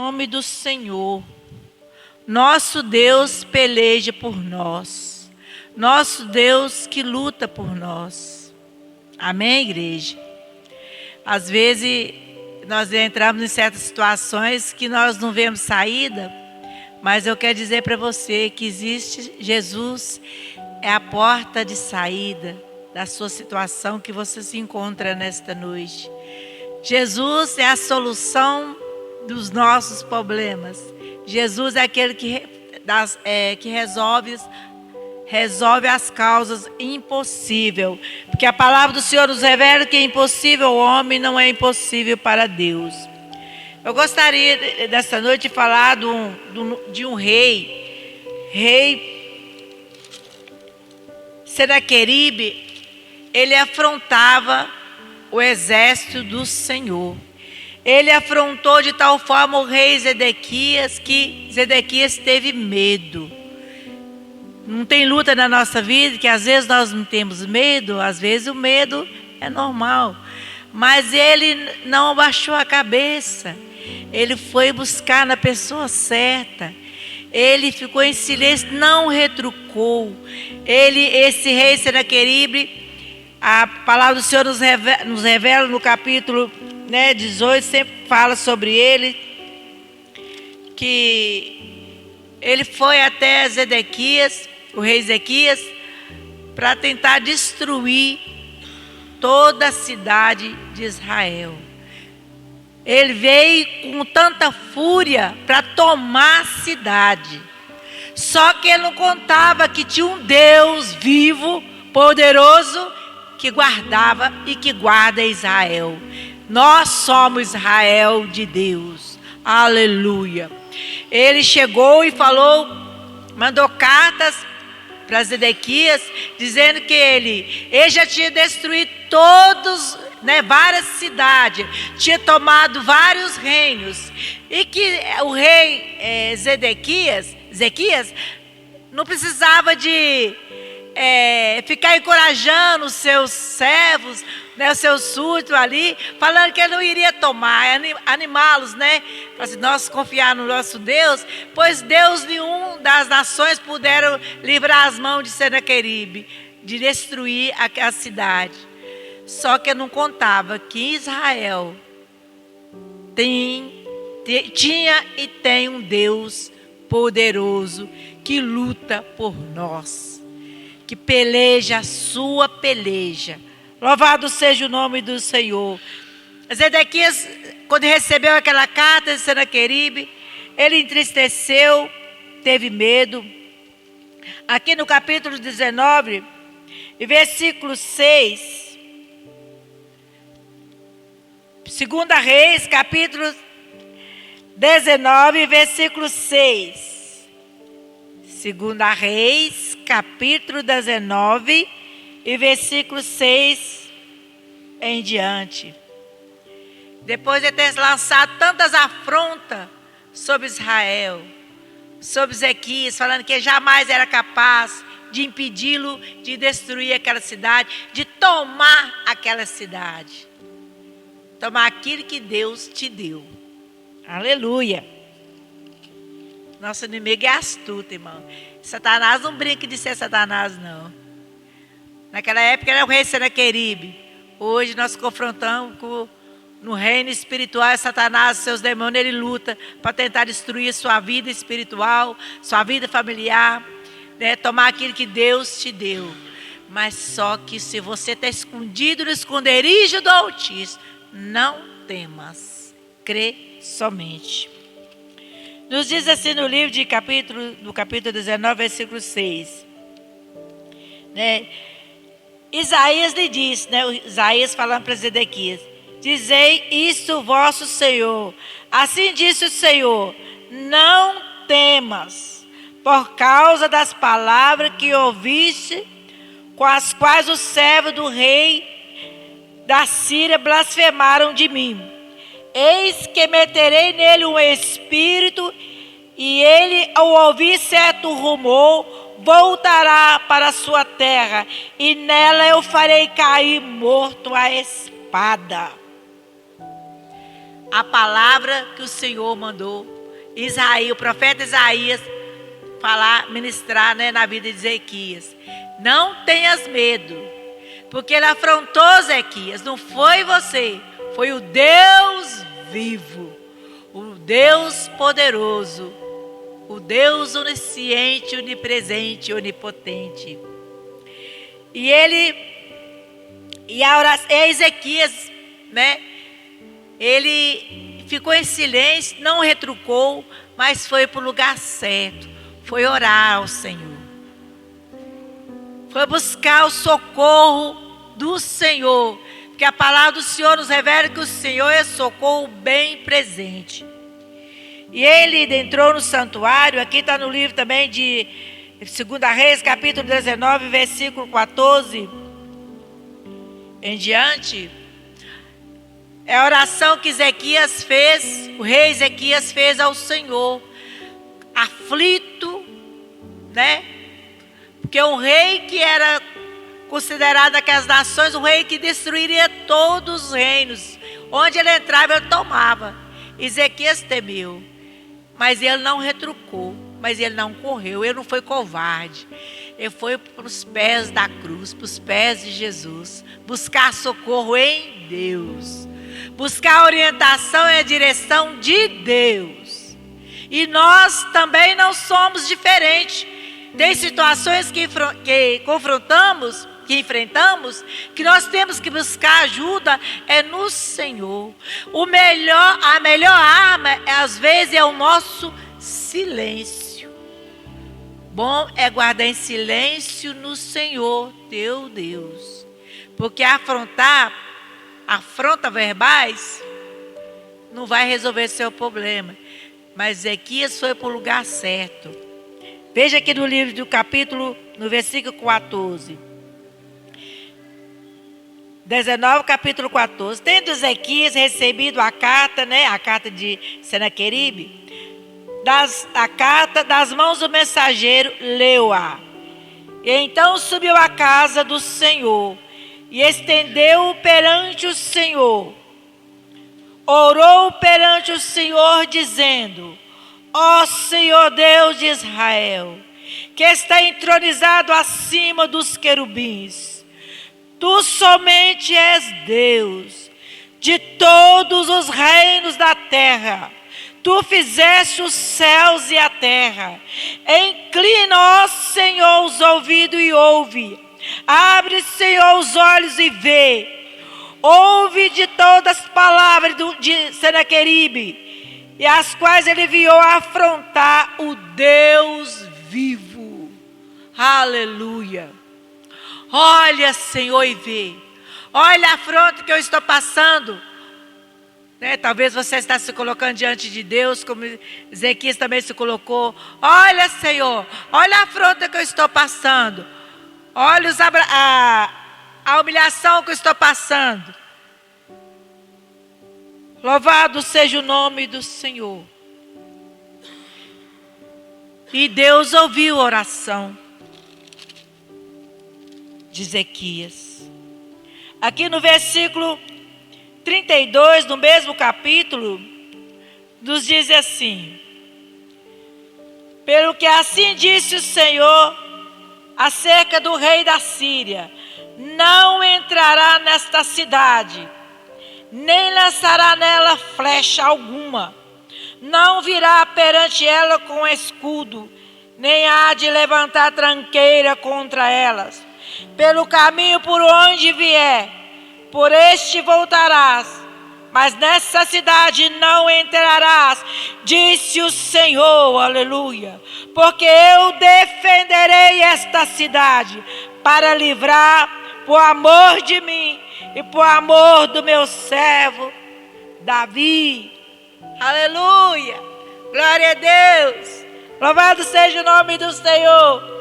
nome do Senhor. Nosso Deus peleja por nós. Nosso Deus que luta por nós. Amém, igreja? Às vezes nós entramos em certas situações que nós não vemos saída, mas eu quero dizer para você que existe Jesus, é a porta de saída da sua situação que você se encontra nesta noite. Jesus é a solução dos nossos problemas. Jesus é aquele que resolve as causas impossíveis. Porque a palavra do Senhor nos revela que é impossível ao homem, não é impossível para Deus. Eu gostaria dessa noite de falar de um rei Senaqueribe. Ele afrontava o exército do Senhor. Ele afrontou de tal forma o rei Zedequias que Zedequias teve medo. Não tem luta na nossa vida, que às vezes nós não temos medo, às vezes o medo é normal. Mas ele não abaixou a cabeça. Ele foi buscar na pessoa certa. Ele ficou em silêncio, não retrucou. Esse rei Senaqueribe, a palavra do Senhor nos revela no capítulo 18, sempre fala sobre ele, que ele foi até Zedequias, o rei Ezequias, para tentar destruir toda a cidade de Israel. Ele veio com tanta fúria para tomar a cidade. Só que ele não contava que tinha um Deus vivo, poderoso, que guardava e que guarda Israel. Nós somos Israel de Deus. Aleluia. Ele chegou e falou, mandou cartas para Zedequias, dizendo que ele já tinha destruído várias cidades, tinha tomado vários reinos, e que o rei Ezequias não precisava de ficar encorajando os seus servos, os seus súditos ali, falando que ele não iria tomar, animá-los, para assim, nós confiar no nosso Deus, pois Deus nenhum das nações puderam livrar as mãos de Senaqueribe, de destruir a cidade. Só que eu não contava que Israel tinha e tem um Deus poderoso que luta por nós, que peleja a sua peleja. Louvado seja o nome do Senhor. Zedequias, quando recebeu aquela carta de Senaqueribe, ele entristeceu, teve medo. Aqui no capítulo 19, versículo 6, 2 Reis, capítulo 19, versículo 6. 2 Reis, capítulo 19, e versículo 6 em diante. Depois de ter lançado tantas afrontas sobre Israel, sobre Ezequias, falando que jamais era capaz de impedi-lo de destruir aquela cidade, de tomar aquela cidade. Tomar aquilo que Deus te deu. Aleluia. Nosso inimigo é astuto, irmão. Satanás não brinca de ser Satanás, não. Naquela época era o rei Senaqueribe. Hoje nós confrontamos no reino espiritual, Satanás, seus demônios, ele luta para tentar destruir sua vida espiritual, sua vida familiar, tomar aquilo que Deus te deu. Mas só que se você está escondido no esconderijo do Altíssimo, não temas, crê somente. Nos diz assim no livro no capítulo 19, versículo 6. Isaías lhe disse, Isaías falando para Zedequias: dizei isto vosso Senhor. Assim disse o Senhor: não temas, por causa das palavras que ouviste, com as quais os servos do rei da Síria blasfemaram de mim. Eis que meterei nele um espírito, e ele, ao ouvir certo rumor, voltará para a sua terra, e nela eu farei cair morto a espada. a palavra que o Senhor mandou Isaías, o profeta Isaías, falar, ministrar, né, na vida de Ezequias. Não tenhas medo, porque ele afrontou Ezequias. Não foi você, foi o Deus vivo, o Deus poderoso, o Deus onisciente, onipresente, onipotente. E Ezequias, né? Ele ficou em silêncio, não retrucou, mas foi para o lugar certo. Foi orar ao Senhor. Foi buscar o socorro do Senhor. Porque a palavra do Senhor nos revela que o Senhor é socorro bem presente. E ele entrou no santuário. Aqui está no livro também de 2 Reis, capítulo 19, versículo 14 em diante. É a oração que Ezequias fez, o rei Ezequias fez ao Senhor, aflito, né? Porque um rei que era considerado aquelas nações, um rei que destruiria todos os reinos, onde ele entrava, ele tomava. Ezequias temeu, mas ele não retrucou, mas ele não correu, ele não foi covarde. Ele foi para os pés da cruz, para os pés de Jesus, buscar socorro em Deus. Buscar a orientação e a direção de Deus. E nós também não somos diferentes. Tem situações que confrontamos, que enfrentamos, que nós temos que buscar ajuda é no Senhor. A melhor arma, às vezes, é o nosso silêncio. Bom é guardar em silêncio no Senhor, teu Deus. Porque afronta verbais não vai resolver seu problema. Mas Ezequias foi para o lugar certo. Veja aqui no livro do capítulo, no versículo 14. 19, capítulo 14. Tendo Ezequias recebido a carta, né, a carta de Senaqueribe, a carta das mãos do mensageiro, leu-a. E então subiu à casa do Senhor e estendeu-o perante o Senhor. Orou perante o Senhor, dizendo: ó Senhor Deus de Israel, que está entronizado acima dos querubins, tu somente és Deus de todos os reinos da terra. Tu fizeste os céus e a terra. Inclina, ó Senhor, os ouvidos e ouve. Abre, Senhor, os olhos e vê. Ouve de todas as palavras de Senaqueribe, e as quais ele enviou a afrontar o Deus vivo. Aleluia. Olha, Senhor, e vê. Olha a afronta que eu estou passando. Né? Talvez você está se colocando diante de Deus, como Ezequias também se colocou. Olha, Senhor, olha a afronta que eu estou passando. Olha a humilhação que eu estou passando. Louvado seja o nome do Senhor. E Deus ouviu a oração de Ezequias. Aqui no versículo 32, no mesmo capítulo, nos diz assim: pelo que assim disse o Senhor acerca do rei da Síria: não entrará nesta cidade, nem lançará nela flecha alguma, não virá perante ela com escudo, nem há de levantar tranqueira contra elas. Pelo caminho por onde vier, por este voltarás, mas nessa cidade não entrarás, disse o Senhor, aleluia. Porque eu defenderei esta cidade para livrar por amor de mim e por amor do meu servo Davi. Aleluia, glória a Deus, louvado seja o nome do Senhor.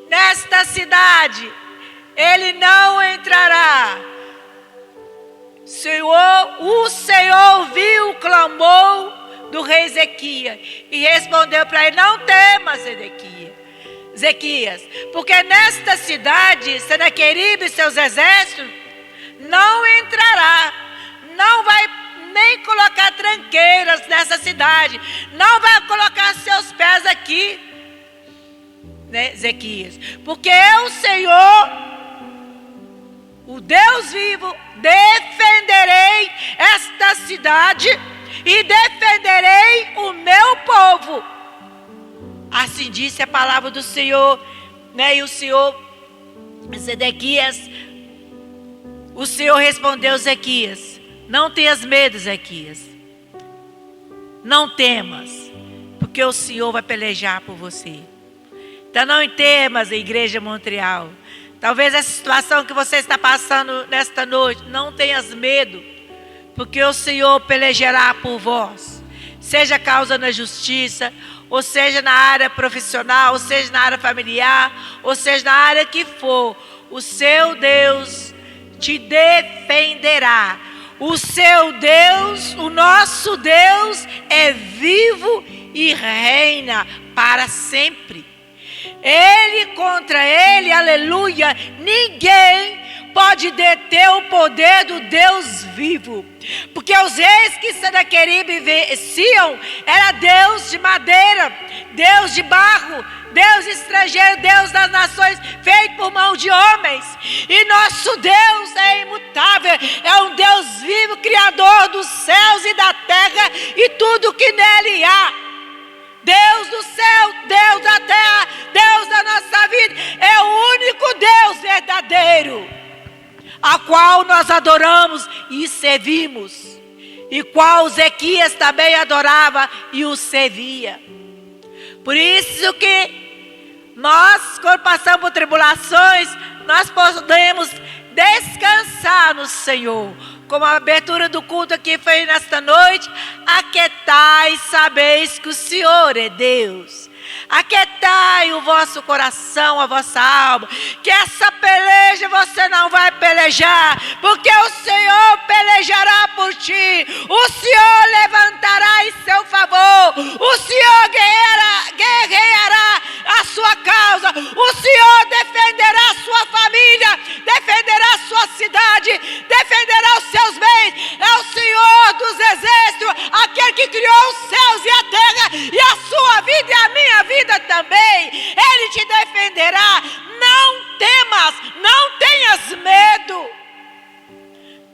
Nesta cidade ele não entrará. O Senhor viu o clamor do rei Ezequias e respondeu para ele: não temas, Ezequias, porque nesta cidade Senaqueribe e seus exércitos não entrará, nem colocar tranqueiras nessa cidade. Não vai colocar seus pés aqui, né, Ezequias? Porque eu, Senhor, o Deus vivo, defenderei esta cidade e defenderei o meu povo. Assim disse a palavra do Senhor, né? E o Senhor, Zedequias, o Senhor respondeu: Ezequias, não tenhas medo, Ezequias. Não temas, porque o Senhor vai pelejar por você. Então não temas, Igreja Montreal. Talvez essa situação que você está passando nesta noite, não tenhas medo, porque o Senhor pelejará por vós. Seja causa na justiça, ou seja na área profissional, ou seja na área familiar, ou seja na área que for, o seu Deus te defenderá. O seu Deus, o nosso Deus é vivo e reina para sempre. Ele, contra ele, aleluia, ninguém pode deter o poder do Deus vivo. Porque os reis que Senaqueribe venciam era Deus de madeira, Deus de barro, Deus estrangeiro, Deus das nações, feito por mão de homens. E nosso Deus é imutável, é um Deus vivo, criador dos céus e da terra e tudo que nele há. Deus do céu, Deus da terra, Deus da nossa vida, é o único Deus verdadeiro, a qual nós adoramos e servimos, e qual Ezequias também adorava e o servia. Por isso que nós, quando passamos por tribulações, nós podemos descansar no Senhor. Como a abertura do culto aqui foi nesta noite: aquietai, sabeis que o Senhor é Deus. Aquietai o vosso coração, a vossa alma, que essa peleja você não vai pelejar, porque o Senhor pelejará por ti. O Senhor levantará em seu favor, o Senhor guerreará a sua causa, o Senhor defenderá a sua família, defenderá a sua cidade, defenderá os seus bens. É o Senhor dos exércitos, aquele que criou os céus e a terra, e a sua vida e a minha vida também. Ele te defenderá. Não temas, não tenhas medo.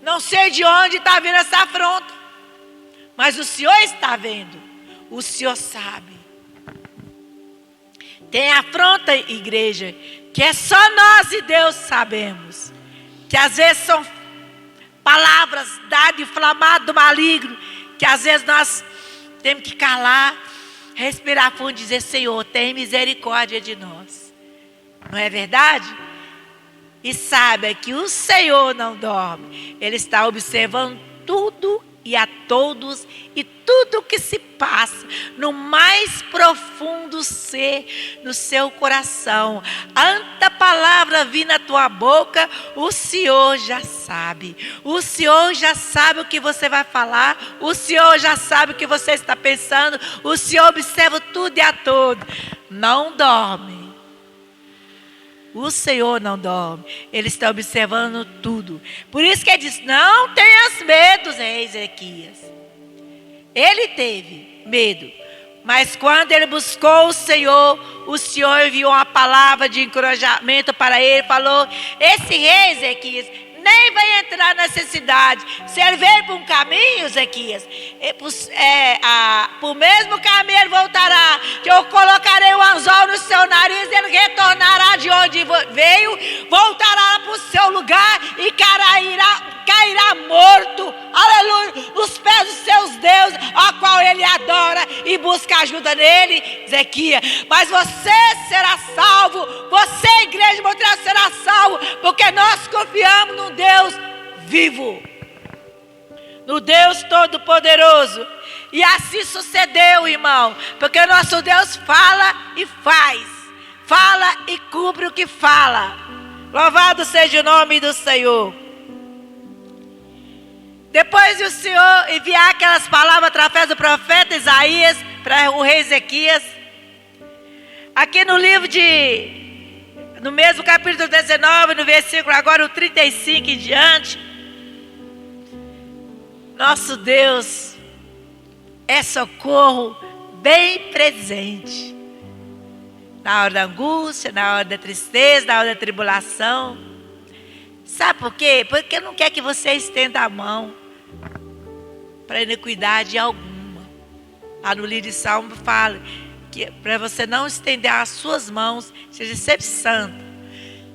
Não sei de onde está vindo essa afronta, mas o Senhor está vendo, o Senhor sabe. Tem afronta, igreja, que é só nós e Deus sabemos, que às vezes são palavras dadas, inflamadas do maligno, que às vezes nós temos que calar, respirar fundo e dizer: Senhor, tem misericórdia de nós. Não é verdade? E saiba que o Senhor não dorme. Ele está observando tudo e a todos, e tudo que se passa no mais profundo ser, no seu coração. Antes da palavra vir na tua boca, o Senhor já sabe. O Senhor já sabe o que você vai falar. O Senhor já sabe o que você está pensando. O Senhor observa tudo e a todo. Não dorme. O Senhor não dorme. Ele está observando tudo. Por isso que ele diz: não tenhas medo, rei Ezequias. Ele teve medo, mas quando ele buscou o Senhor enviou uma palavra de encorajamento para ele. Falou: esse rei Ezequias nem vai entrar nessa cidade. Se ele veio por um caminho, Ezequias, por mesmo caminho ele voltará. Que eu colocarei um anzol no seu nariz, ele retornará de onde veio, voltará para o seu lugar e cairá morto, aleluia, nos pés dos seus deuses, a qual ele adora e busca ajuda nele, Ezequias. Mas você será salvo, você, igreja Montreal, será salvo, porque nós confiamos no Deus vivo, no Deus Todo-Poderoso. E assim sucedeu, irmão, porque o nosso Deus fala e faz, fala e cumpre o que fala. Louvado seja o nome do Senhor. Depois de o Senhor enviar aquelas palavras através do profeta Isaías para o rei Ezequias, aqui no livro no mesmo capítulo 19, no versículo agora o 35 em diante, Nosso Deus é socorro bem presente. Na hora da angústia, na hora da tristeza, na hora da tribulação. Sabe por quê? Porque não quer que você estenda a mão para iniquidade alguma. Lá no livro de Salmo fala que para você não estender as suas mãos, seja sempre santo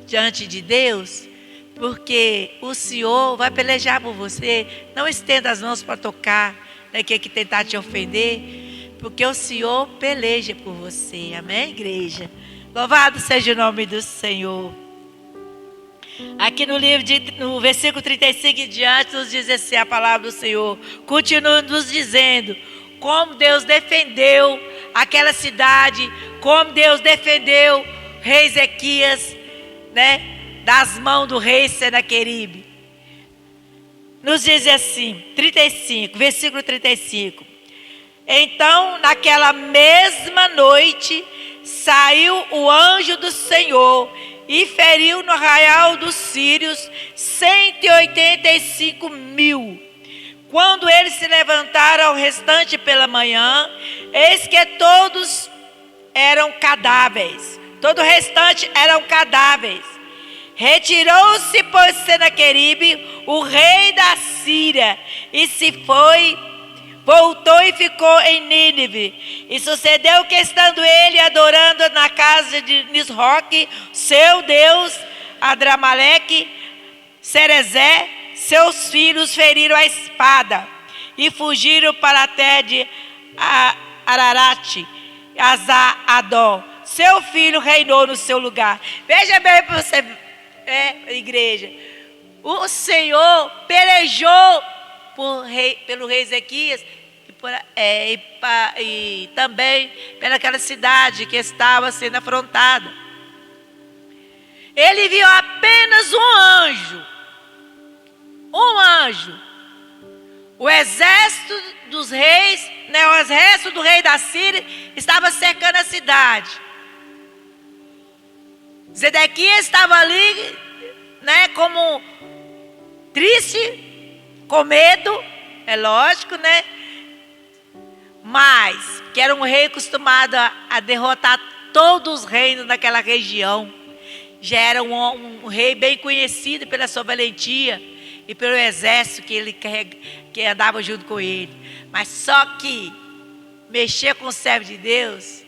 diante de Deus, porque o Senhor vai pelejar por você. Não estenda as mãos para tocar naquele que tentar te ofender, porque o Senhor peleja por você. Amém, igreja? Louvado seja o nome do Senhor. Aqui no versículo 35 em diante, nos diz assim a palavra do Senhor. Continua nos dizendo como Deus defendeu aquela cidade, como Deus defendeu o rei Ezequias, das mãos do rei Senaqueribe. Nos diz assim, 35, versículo 35. Então, naquela mesma noite, saiu o anjo do Senhor e feriu no arraial dos sírios 185.000. Quando eles se levantaram ao restante pela manhã, eis que todos eram cadáveres. Todo o restante eram cadáveres. Retirou-se, pois, Senaqueribe, o rei da Síria, e se foi, voltou e ficou em Nínive. E sucedeu que, estando ele adorando na casa de Nisroque, seu Deus, Adramaleque, Serezé, seus filhos feriram a espada e fugiram para a terra de Ararate. Azar-Adó, seu filho, reinou no seu lugar. Veja bem para você, igreja. O Senhor pelejou pelo rei Ezequias e também pelaquela cidade que estava sendo afrontada. Ele viu apenas um anjo. O exército dos reis, o exército do rei da Síria estava cercando a cidade. Zedequias estava ali, como triste, com medo, é lógico, mas que era um rei acostumado a derrotar todos os reinos daquela região. Já era um rei bem conhecido pela sua valentia e pelo exército que andava junto com ele. Mas só que mexer com o servo de Deus,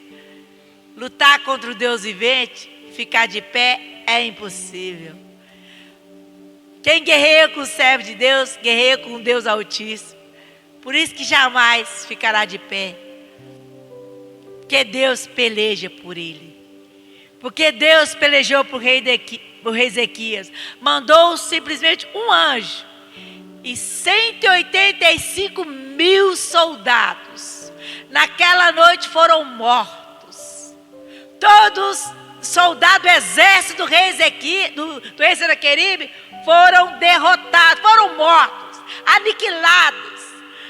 lutar contra o Deus vivente, ficar de pé é impossível. Quem guerreia com o servo de Deus, guerreia com o Deus Altíssimo. Por isso que jamais ficará de pé. Porque Deus peleja por ele. Porque Deus pelejou por rei Ezequias. Mandou simplesmente um anjo. E 185.000 soldados. Naquela noite foram mortos. Todos soldados do exército do rei Ezequias, do rei Senaqueribe, foram derrotados, foram mortos, aniquilados.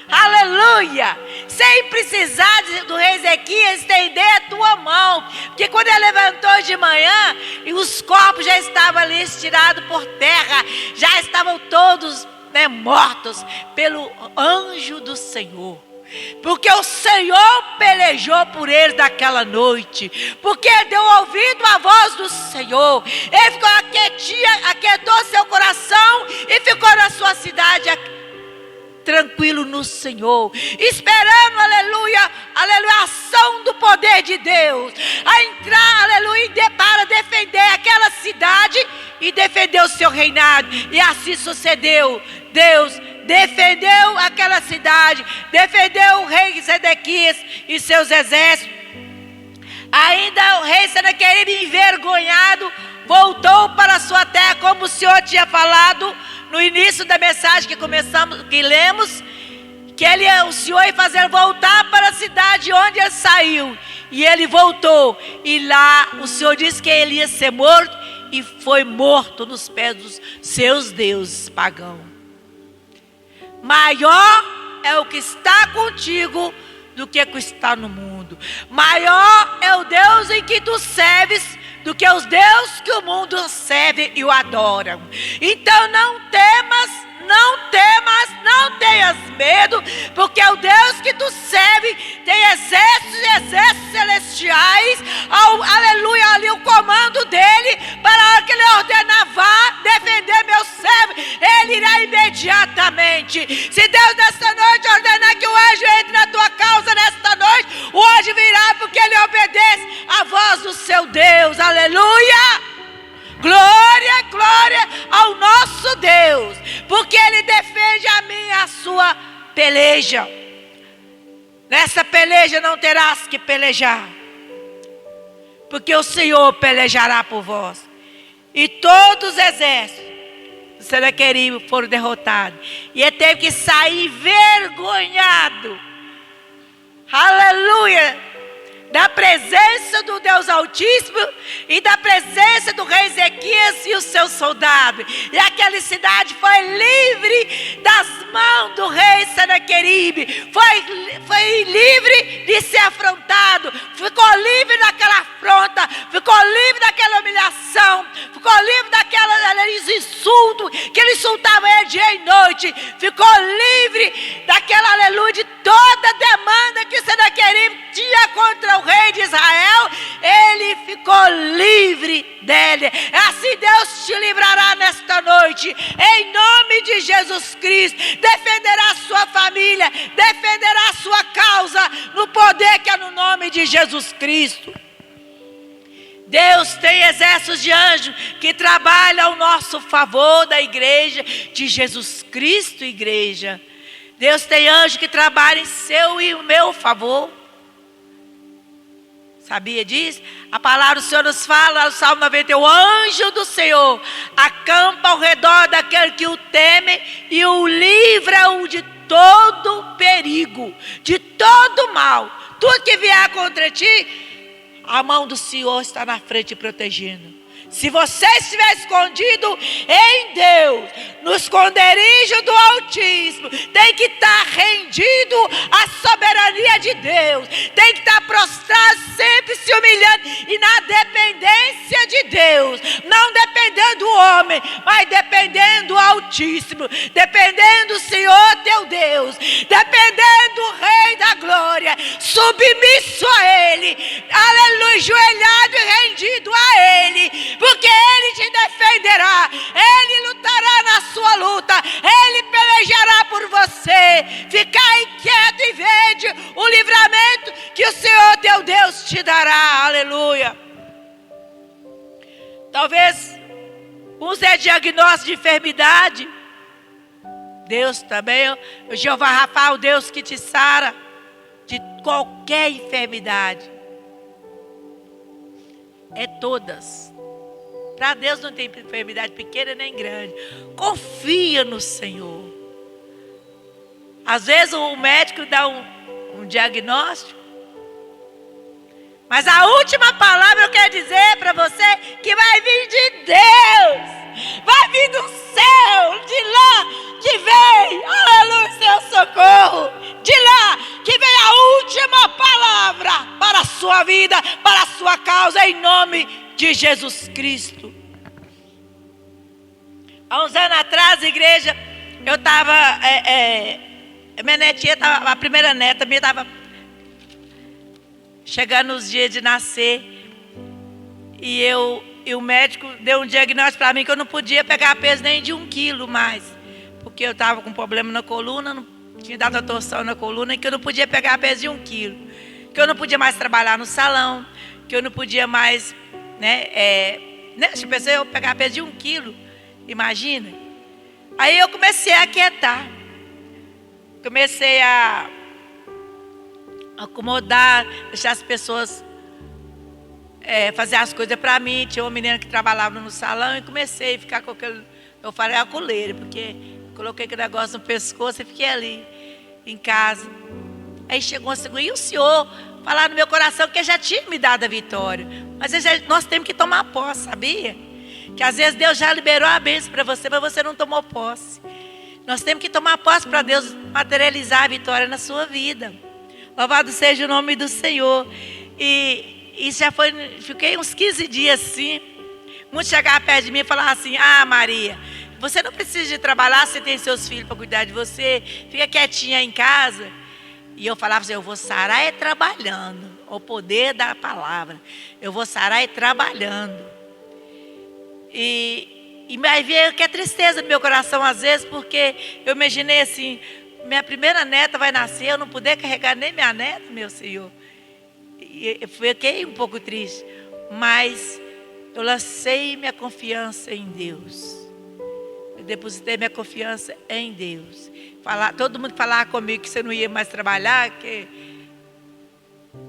Aleluia! Sem precisar do rei Ezequias estender a tua mão. Porque quando ele levantou de manhã, e os corpos já estavam ali estirados por terra, já estavam todos mortos pelo anjo do Senhor. Porque o Senhor pelejou por eles naquela noite. Porque deu ouvido à voz do Senhor. Ele ficou aquietou seu coração e ficou na sua cidade tranquilo no Senhor, esperando, aleluia, a ação do poder de Deus, a entrar, aleluia, para defender aquela cidade e defender o seu reinado. E assim sucedeu. Deus defendeu aquela cidade, defendeu o rei Zedequias e seus exércitos. Ainda o rei Senaqueribe, envergonhado, voltou para a sua terra, como o Senhor tinha falado no início da mensagem que lemos, que o Senhor ia fazer voltar para a cidade onde ele saiu. E ele voltou, e lá o Senhor disse que ele ia ser morto, e foi morto nos pés dos seus deuses pagãos. Maior é o que está contigo do que o que está no mundo. Maior é o Deus em que tu serves do que os deuses que o mundo serve e o adoram. Então não temas não temas, não tenhas medo, porque o Deus que tu serve tem exércitos e exércitos celestiais, aleluia, ali o comando dele, para a hora que ele ordenar, vá defender meu servo, ele irá imediatamente. Se Deus nesta noite ordenar que o anjo entre na tua causa nesta noite, o anjo virá, porque ele obedece à voz do seu Deus, aleluia. Glória, glória ao nosso Deus, porque ele defende a mim a sua peleja. Nessa peleja não terás que pelejar, porque o Senhor pelejará por vós. E todos os exércitos do Senaqueribe foram derrotados, e ele teve que sair envergonhado, aleluia, da presença do Deus Altíssimo e da presença do rei Ezequias e os seus soldados. E aquela cidade foi livre das mãos do rei Senaqueribe. Foi livre de ser afrontado. Ficou livre daquela afronta. Ficou livre daquela humilhação. Ficou livre daqueles insultos que ele insultava ele dia e noite. Ficou livre daquela, aleluia, de toda demanda que Senaqueribe tinha contra o rei de Israel. Ele ficou livre dele. Assim Deus te livrará nesta noite, em nome de Jesus Cristo. Defenderá a sua família, defenderá a sua causa, no poder que é no nome de Jesus Cristo. Deus tem exércitos de anjos que trabalham ao nosso favor, da igreja de Jesus Cristo, igreja. Deus tem anjo que trabalha em seu e o meu favor. Sabia disso? A palavra do Senhor nos fala no Salmo 91: o anjo do Senhor acampa ao redor daquele que o teme e o livra-o de todo perigo, de todo mal. Tudo que vier contra ti, a mão do Senhor está na frente protegendo. Se você estiver escondido em Deus, no esconderijo do Altíssimo, tem que estar rendido à soberania de Deus, tem que estar prostrado, sempre se humilhando e na dependência de Deus, não dependendo do homem, mas dependendo do Altíssimo, dependendo do Senhor teu Deus, dependendo do Rei da Glória, submisso a Ele, aleluia, joelhado e rendido a Ele, porque Ele te defenderá, Ele lutará na sua luta, Ele pelejará por você. Ficar inquieto e vede o livramento que o Senhor teu Deus te dará, aleluia. Talvez uns é diagnóstico de enfermidade, Deus também, o Jeová Rafa, o Deus que te sara de qualquer enfermidade. É todas. Para Deus não tem enfermidade pequena nem grande. Confia no Senhor. Às vezes o médico dá um diagnóstico, mas a última palavra eu quero dizer para você que vai vir de Deus. Vai vir do céu, de lá que vem, aleluia, seu socorro. De lá que vem a última palavra para a sua vida, para a sua causa, em nome de Jesus Cristo. Há uns anos atrás, igreja, eu estava, minha netinha estava, a primeira neta minha estava chegando os dias de nascer, e o médico deu um diagnóstico para mim que eu não podia pegar peso nem de 1 quilo mais, porque eu estava com problema na coluna, não tinha dado uma torção na coluna, e que eu não podia pegar peso de 1 quilo, que eu não podia mais trabalhar no salão, que eu não podia mais, pensei eu pegar peso de 1 quilo, imagina. Aí eu comecei a aquietar, comecei a acomodar, deixar as pessoas fazer as coisas para mim. Tinha uma menina que trabalhava no salão e comecei a ficar com aquele, eu falei, a coleira, porque coloquei aquele negócio no pescoço e fiquei ali em casa. Aí chegou a segunda, e o Senhor falar no meu coração que já tinha me dado a vitória, mas nós temos que tomar posse, sabia? Que às vezes Deus já liberou a bênção para você, mas você não tomou posse. Nós temos que tomar posse para Deus materializar a vitória na sua vida. Louvado seja o nome do Senhor. E isso já foi, fiquei uns 15 dias assim. Muitos chegavam perto de mim e falavam assim: ah, Maria, Você não precisa de trabalhar, você tem seus filhos para cuidar de você. Fica quietinha em casa. E eu falava assim, eu vou sarar trabalhando. O poder da palavra. Eu vou sarar trabalhando. E mas veio que é tristeza no meu coração às vezes, porque eu imaginei assim, minha primeira neta vai nascer, eu não puder carregar nem minha neta, meu Senhor. E eu fiquei um pouco triste. Mas eu lancei minha confiança em Deus. Eu depositei minha confiança em Deus. Todo mundo falava comigo que você não ia mais trabalhar, que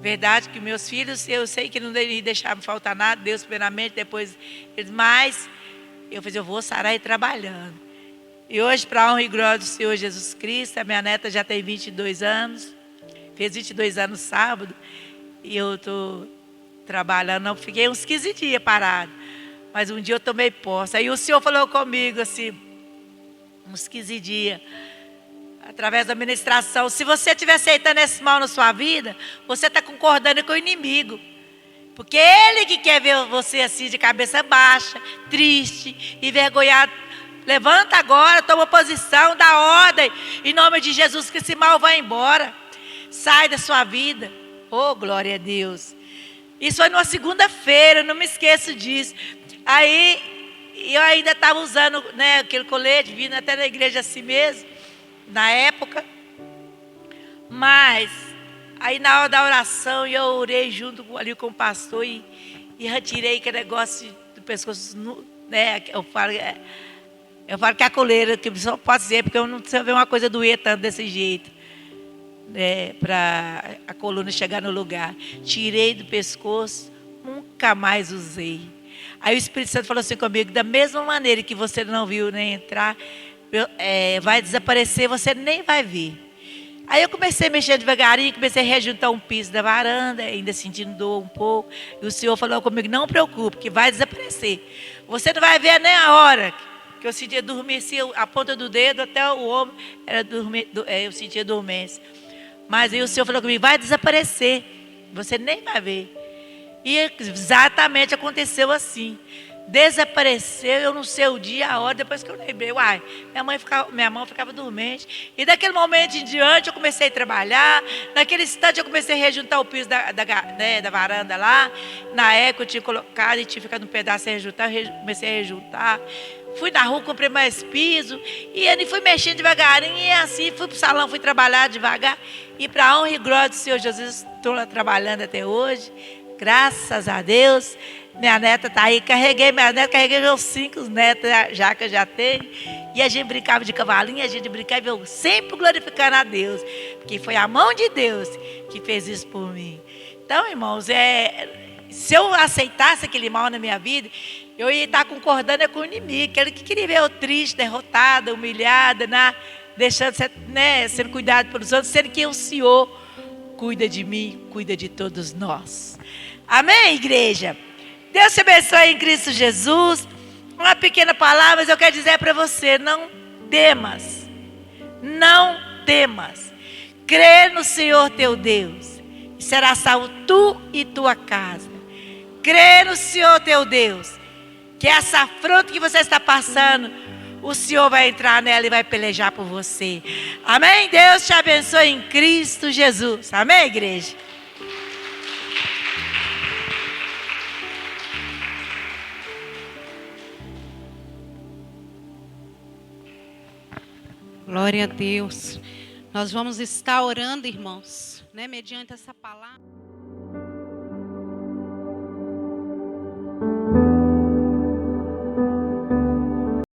verdade que meus filhos, eu sei que não ia deixar me faltar nada, Deus primeiramente, depois eles, mas eu falei, eu vou sarar trabalhando. E hoje, para a honra e glória do Senhor Jesus Cristo, a minha neta já tem 22 anos, fez 22 anos sábado, e eu estou trabalhando, não, fiquei uns 15 dias parado, mas um dia eu tomei posse. Aí o Senhor falou comigo assim, uns 15 dias, através da ministração, se você estiver aceitando esse mal na sua vida, você está concordando com o inimigo. Porque ele que quer ver você assim de cabeça baixa, triste, envergonhado. Levanta agora, toma posição, dá ordem, em nome de Jesus, que esse mal vai embora. Sai da sua vida. Oh, glória a Deus. Isso foi numa segunda-feira, eu não me esqueço disso. Aí, eu ainda estava usando, né, aquele colete, vindo até na igreja assim mesmo, na época. Mas, aí na hora da oração, eu orei junto ali com o pastor e retirei aquele negócio do pescoço, né, eu falo que é a coleira, que só posso dizer, porque eu não sei ver uma coisa doer tanto desse jeito. Para a coluna chegar no lugar. Tirei do pescoço, nunca mais usei. Aí o Espírito Santo falou assim comigo, da mesma maneira que você não viu nem entrar, vai desaparecer, você nem vai ver. Aí eu comecei a mexer devagarinho, comecei a rejuntar um piso da varanda, ainda sentindo dor um pouco. E o Senhor falou comigo, não preocupe, que vai desaparecer. Você não vai ver nem a hora que eu sentia dormência, a ponta do dedo até o ombro, eu sentia dormência. Mas aí o Senhor falou comigo, vai desaparecer, você nem vai ver. E exatamente aconteceu assim. Desapareceu, eu não sei o dia, a hora, depois que eu lembrei. Minha mão ficava dormente. E daquele momento em diante eu comecei a trabalhar. Naquele instante eu comecei a rejuntar o piso da varanda lá. Na época eu tinha colocado e tinha ficado um pedaço a rejuntar, comecei a rejuntar. Fui na rua, comprei mais piso. E ele fui mexendo devagarinho. E assim fui para o salão, fui trabalhar devagar. E para a honra e glória do Senhor Jesus, estou lá trabalhando até hoje. Graças a Deus. Minha neta está aí. Carreguei meus 5 netos já que eu já tenho. E a gente brincava de cavalinho, a gente brincava, eu sempre glorificando a Deus. Porque foi a mão de Deus que fez isso por mim. Então, irmãos, se eu aceitasse aquele mal na minha vida, eu ia estar concordando com o inimigo. Aquele que queria ver eu triste, derrotada, humilhada, deixando de ser, sendo cuidado pelos outros, sendo que o Senhor cuida de mim, cuida de todos nós. Amém, igreja? Deus te abençoe em Cristo Jesus. Uma pequena palavra, mas eu quero dizer para você, não temas. Não temas. Crê no Senhor teu Deus. E será salvo tu e tua casa. Crê no Senhor teu Deus. Que essa afronta que você está passando, o Senhor vai entrar nela e vai pelejar por você. Amém? Deus te abençoe em Cristo Jesus. Amém, igreja? Glória a Deus. Nós vamos estar orando, irmãos, mediante essa palavra.